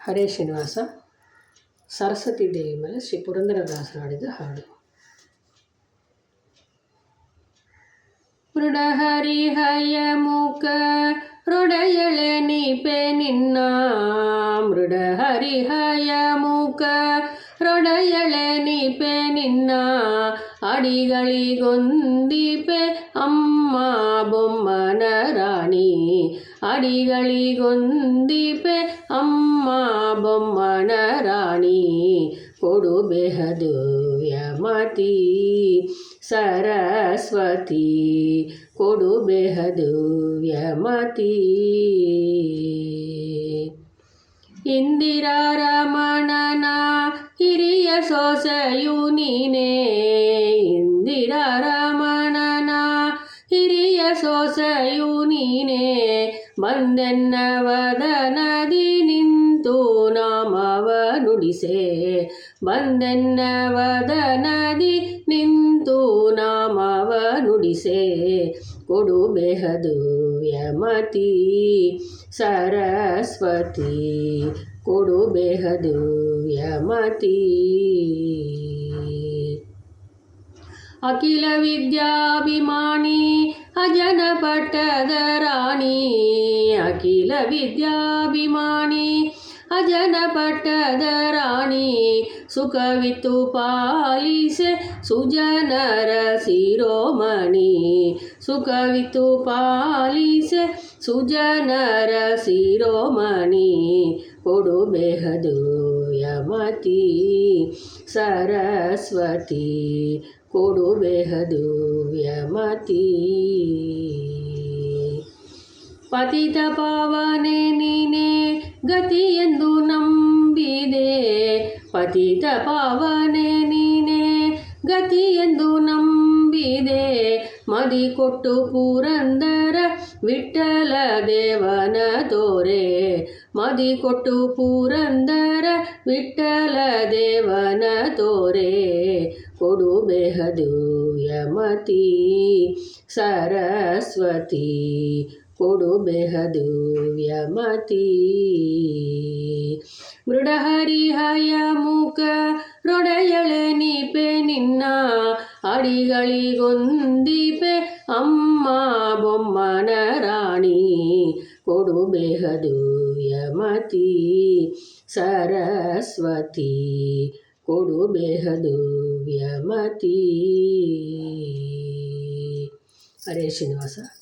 ಹರೇ ಶ್ರೀನಿವಾಸ. ಸರಸ್ವತಿ ದೇವಿ ಮೇಲೆ ಶ್ರೀ ಪುರಂದರದಾಸರು ಹಾಡಿದ ಹಾಡು. ಮೃಡಹರಿಹಯ ಮುಖ ರೊಡೆಯಳೆ ನೀಪೆ ನಿನ್ನ, ಮೃಡಹರಿಹಯ ಮುಖ ರೊಡೆಯಳೆ ನೀಪೆ ನಿನ್ನ, ಅಡಿಗಳಿಗೊಂದಿಪೆ ಅಮ್ಮ ಬೊಮ್ಮನ ರಾಣಿ, ಅಡಿಗಳಿಗೊಂದಿಪೆ ಅಮ್ಮ ಬೊಮ್ಮನ ರಾಣಿ, ಕೊಡು ಬೆಹದು ಯಮತಿ ಸರಸ್ವತಿ, ಕೊಡು ಬೆಹದು ಯಮತಿ. ಇಂದಿರಾ ರಮಣನ ಹಿರಿಯ ಸೊಸೆಯು ನೀನೇ, ಇಂದಿರಾ ರಮಣನ ಹಿರಿಯ ಸೊಸೆಯು ನೀನೇ, ಬಂದೆನ್ನ ವದನದಿ ನಿಂತು ನಾಮವ ನುಡಿಸೆ, ಬಂದೆನ್ನ ವದನದಿ ನಿಂತು ನಾಮವ ನುಡಿಸೆ, ಕೊಡು ಬೆಹದು ಯಮತಿ ಸರಸ್ವತಿ, ಕೊಡು ಬೆಹದು ಯಮತಿ. ಅಖಿಲ ವಿದ್ಯಾಭಿಮಾನಿ ಅಜನ ಪಟ್ಟದ ರಾಣಿ, ಅಖಿಲ ವಿದ್ಯಾಭಿಮಾನಿ ಅಜನ ಪಟ್ಟದ ರಾಣಿ, ಸುಖವಿತ್ತು ಪಾಲಿಸೆ ಸುಜನರ ಶಿರೋಮಣಿ, ಸುಖವಿತ್ತು ಪಾಲಿಸೆ ಸುಜನರ ಶಿರೋಮಣಿ, ಕೊಡು ಬೆಹದು ಯಮತಿ ಸರಸ್ವತಿ, ಕೊಡು ಬೆಹದು ಯಮತಿ. ಪತಿತ ಪಾವನೆ ನೀನೆ ಗತಿಯೆಂದು ನಂಬಿದೆ, ಪತಿತ ಪಾವನೆ ನೀನೆ ಗತಿಯೆಂದು ನಂಬಿದೆ, ಮದಿ ಕೊಟ್ಟು ಪುರಂದರ ವಿಠ್ಠಲ ದೇವನ ತೋರೆ, ಮದಿ ಕೊಟ್ಟು ಪುರಂದರ ವಿಠ್ಠಲ ದೇವನ ತೋರೆ, ಕೊಡು ಬೆಹದು ಯಮತಿ ಸರಸ್ವತಿ, ಕೊಡು ಬೆಹದು ಯಮತಿ. ಮೃಡಹರಿಹಯ ಮುಖ ರೊಡೆಯಳೆ ನೀಪೆ ನಿನ್ನ, ಅಡಿಗಳಿಗೊಂದಿಪೆ ಅಮ್ಮ ಬೊಮ್ಮನ ರಾಣಿ, ಕೊಡು ಬೆಹದು ಯಮತಿ ಸರಸ್ವತಿ, ಕೊಡು ಬೆಹದು ಯಮತಿ. ಹರೇ ಶ್ರೀನಿವಾಸ.